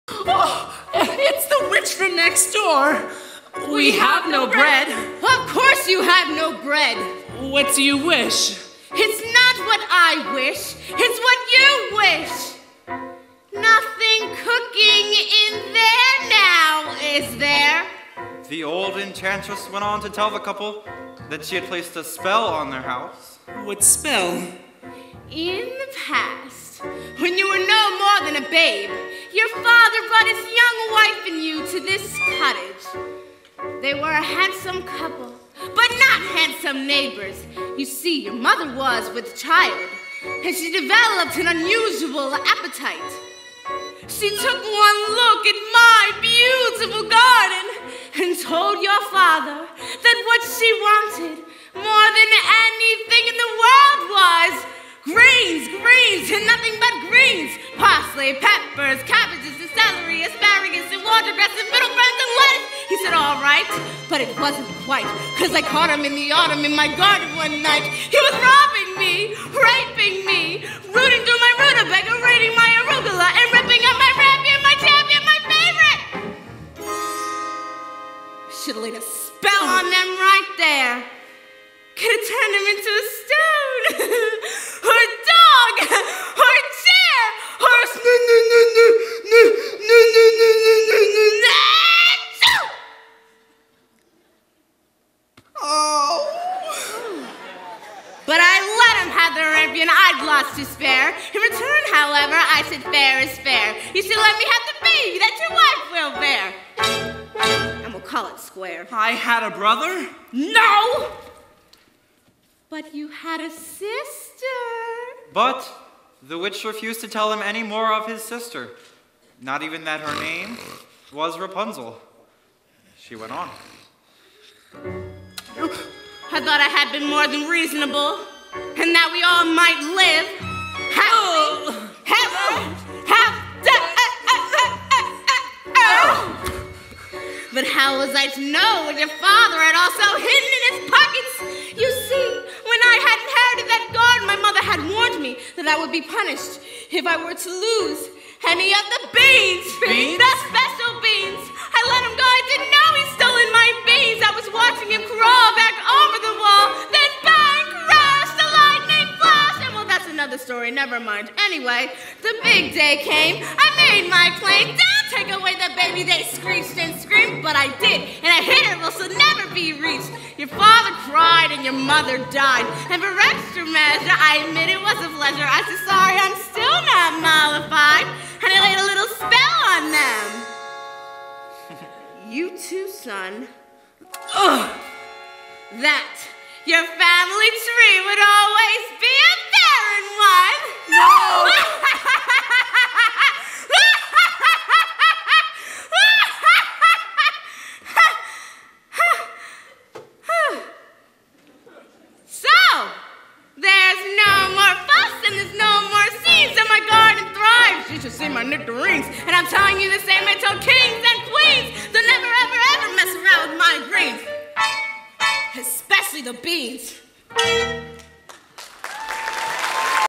Oh, it's the witch from next door. We have no bread. Of course you have no bread. What do you wish? It's not what I wish. It's what you wish. Nothing cooking in there now, is there? The old enchantress went on to tell the couple that she had placed a spell on their house. What spell? In the past, when you were no more than a babe, your father brought his young wife and you to this cottage. They were a handsome couple, but not handsome neighbors. You see, your mother was with child, and she developed an unusual appetite. She took one look at my beautiful garden and told your father that what she wanted more than anything in the world was greens, and nothing but greens. Parsley, peppers, cabbages, and celery, asparagus, and watercress, and fiddle friends, and lettuce. He said, all right, but it wasn't quite, because I caught him in the autumn in my garden one night. He was robbing me, raping me, rooting through my rutabaga, raiding my arugula, and ripping up my rampion, my champion, my favorite. Should've laid a spell on them right there. Could have turned him into a stone, or a dog, or a chair, or a But I let him have the rampion. I'd lots to spare. In return, however, I said fair is fair. You should let me have the baby that your wife will bear. And we'll call it square. I had a brother? No! But you had a sister. But the witch refused to tell him any more of his sister. Not even that her name was Rapunzel. She went on. I thought I had been more than reasonable, and that we all might live But how was I to know what your father had also hidden in his pockets? You see, when I had inherited that garden, my mother had warned me that I would be punished if I were to lose any of the beans. Beans? The special beans. I let him go. I didn't know he stole my beans. I was watching him crawl back over the wall. Then bang, crash, the lightning flash. And well, that's another story. Never mind. Anyway, the big day came. I made my claim. Don't take away the baby. They screeched and screamed, but I did. And a hitter will so never be reached. Your father cried and your mother died. And for extra measure, I admit it was a pleasure. I said, sorry, I'm still not mollified. And I laid a little spell on them. You too, son. That your family tree would always be a barren one. No! So, there's no more fuss and there's no more seeds and my garden thrives. You should see my nectarines. And I'm telling you the same I told kings and queens. They'll never, ever, ever mess around with my greens. Especially the beans.